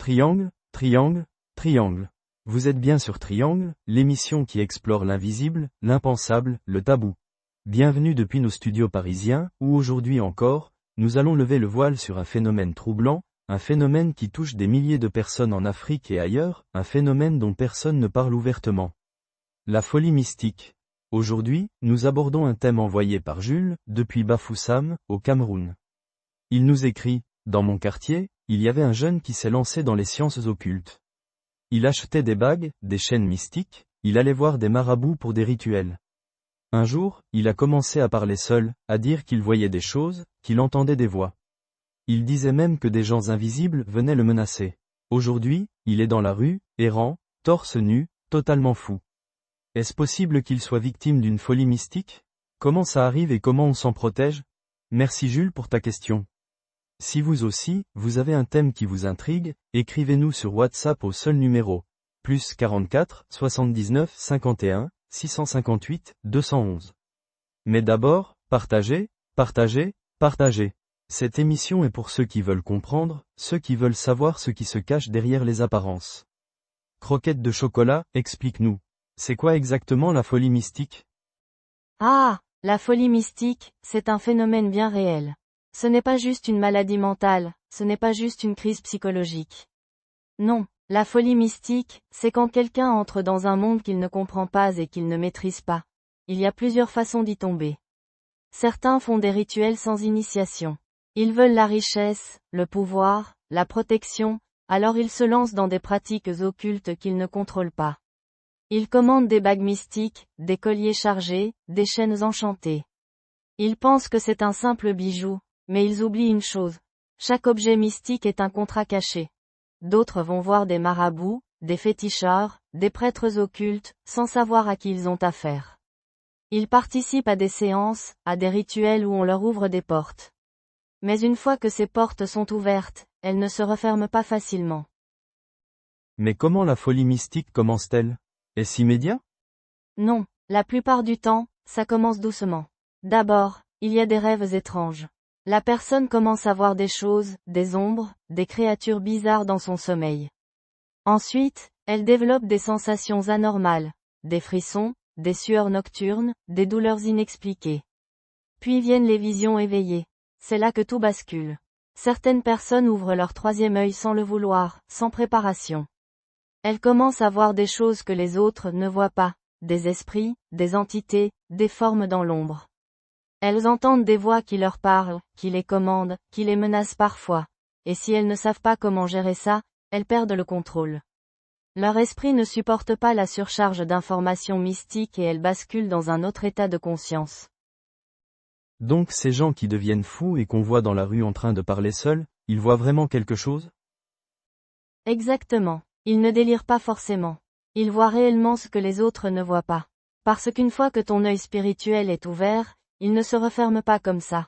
Triangle, triangle, triangle. Vous êtes bien sur Triangle, l'émission qui explore l'invisible, l'impensable, le tabou. Bienvenue depuis nos studios parisiens, où aujourd'hui encore, nous allons lever le voile sur un phénomène troublant, un phénomène qui touche des milliers de personnes en Afrique et ailleurs, un phénomène dont personne ne parle ouvertement. La folie mystique. Aujourd'hui, nous abordons un thème envoyé par Jules, depuis Bafoussam, au Cameroun. Il nous écrit, « Dans mon quartier, il y avait un jeune qui s'est lancé dans les sciences occultes. Il achetait des bagues, des chaînes mystiques, il allait voir des marabouts pour des rituels. Un jour, il a commencé à parler seul, à dire qu'il voyait des choses, qu'il entendait des voix. Il disait même que des gens invisibles venaient le menacer. Aujourd'hui, il est dans la rue, errant, torse nu, totalement fou. Est-ce possible qu'il soit victime d'une folie mystique? Comment ça arrive et comment on s'en protège? Merci Jules pour ta question. Si vous aussi, vous avez un thème qui vous intrigue, écrivez-nous sur WhatsApp au seul numéro, plus 44 79 51 658 211. Mais d'abord, partagez, partagez, partagez. Cette émission est pour ceux qui veulent comprendre, ceux qui veulent savoir ce qui se cache derrière les apparences. Croquette de chocolat, explique-nous. C'est quoi exactement la folie mystique? Ah, la folie mystique, c'est un phénomène bien réel. Ce n'est pas juste une maladie mentale, ce n'est pas juste une crise psychologique. Non, la folie mystique, c'est quand quelqu'un entre dans un monde qu'il ne comprend pas et qu'il ne maîtrise pas. Il y a plusieurs façons d'y tomber. Certains font des rituels sans initiation. Ils veulent la richesse, le pouvoir, la protection, alors ils se lancent dans des pratiques occultes qu'ils ne contrôlent pas. Ils commandent des bagues mystiques, des colliers chargés, des chaînes enchantées. Ils pensent que c'est un simple bijou, mais ils oublient une chose. Chaque objet mystique est un contrat caché. D'autres vont voir des marabouts, des féticheurs, des prêtres occultes, sans savoir à qui ils ont affaire. Ils participent à des séances, à des rituels où on leur ouvre des portes. Mais une fois que ces portes sont ouvertes, elles ne se referment pas facilement. Mais comment la folie mystique commence-t-elle? Est-ce immédiat? Non, la plupart du temps, ça commence doucement. D'abord, il y a des rêves étranges. La personne commence à voir des choses, des ombres, des créatures bizarres dans son sommeil. Ensuite, elle développe des sensations anormales, des frissons, des sueurs nocturnes, des douleurs inexpliquées. Puis viennent les visions éveillées. C'est là que tout bascule. Certaines personnes ouvrent leur troisième œil sans le vouloir, sans préparation. Elles commencent à voir des choses que les autres ne voient pas, des esprits, des entités, des formes dans l'ombre. Elles entendent des voix qui leur parlent, qui les commandent, qui les menacent parfois. Et si elles ne savent pas comment gérer ça, elles perdent le contrôle. Leur esprit ne supporte pas la surcharge d'informations mystiques et elles basculent dans un autre état de conscience. Donc ces gens qui deviennent fous et qu'on voit dans la rue en train de parler seuls, ils voient vraiment quelque chose? Exactement. Ils ne délirent pas forcément. Ils voient réellement ce que les autres ne voient pas. Parce qu'une fois que ton œil spirituel est ouvert, il ne se referme pas comme ça.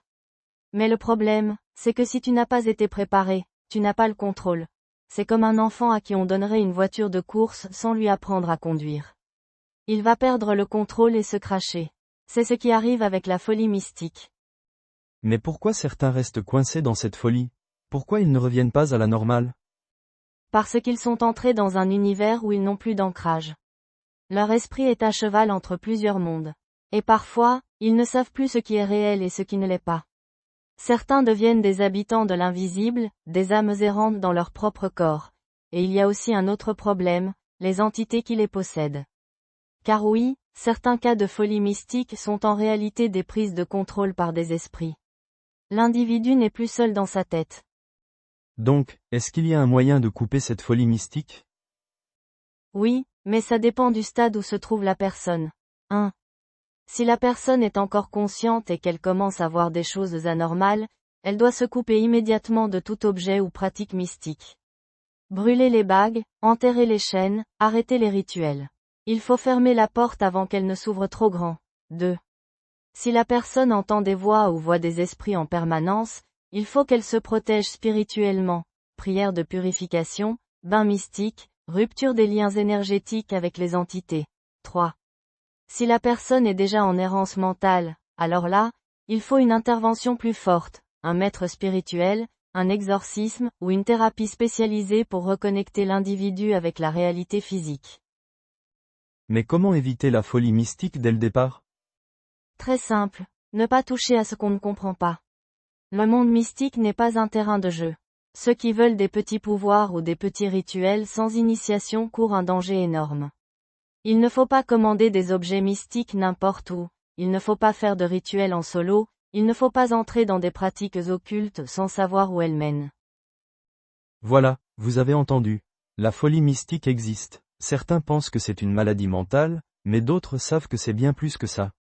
Mais le problème, c'est que si tu n'as pas été préparé, tu n'as pas le contrôle. C'est comme un enfant à qui on donnerait une voiture de course sans lui apprendre à conduire. Il va perdre le contrôle et se cracher. C'est ce qui arrive avec la folie mystique. Mais pourquoi certains restent coincés dans cette folie? Pourquoi ils ne reviennent pas à la normale? Parce qu'ils sont entrés dans un univers où ils n'ont plus d'ancrage. Leur esprit est à cheval entre plusieurs mondes. Et parfois, ils ne savent plus ce qui est réel et ce qui ne l'est pas. Certains deviennent des habitants de l'invisible, des âmes errantes dans leur propre corps. Et il y a aussi un autre problème, les entités qui les possèdent. Car oui, certains cas de folie mystique sont en réalité des prises de contrôle par des esprits. L'individu n'est plus seul dans sa tête. Donc, est-ce qu'il y a un moyen de couper cette folie mystique? Oui, mais ça dépend du stade où se trouve la personne. 1. Si la personne est encore consciente et qu'elle commence à voir des choses anormales, elle doit se couper immédiatement de tout objet ou pratique mystique. Brûler les bagues, enterrer les chaînes, arrêter les rituels. Il faut fermer la porte avant qu'elle ne s'ouvre trop grand. 2. Si la personne entend des voix ou voit des esprits en permanence, il faut qu'elle se protège spirituellement. Prière de purification, bain mystique, rupture des liens énergétiques avec les entités. 3. Si la personne est déjà en errance mentale, alors là, il faut une intervention plus forte, un maître spirituel, un exorcisme, ou une thérapie spécialisée pour reconnecter l'individu avec la réalité physique. Mais comment éviter la folie mystique dès le départ? Très simple, ne pas toucher à ce qu'on ne comprend pas. Le monde mystique n'est pas un terrain de jeu. Ceux qui veulent des petits pouvoirs ou des petits rituels sans initiation courent un danger énorme. Il ne faut pas commander des objets mystiques n'importe où, il ne faut pas faire de rituels en solo, il ne faut pas entrer dans des pratiques occultes sans savoir où elles mènent. Voilà, vous avez entendu. La folie mystique existe. Certains pensent que c'est une maladie mentale, mais d'autres savent que c'est bien plus que ça.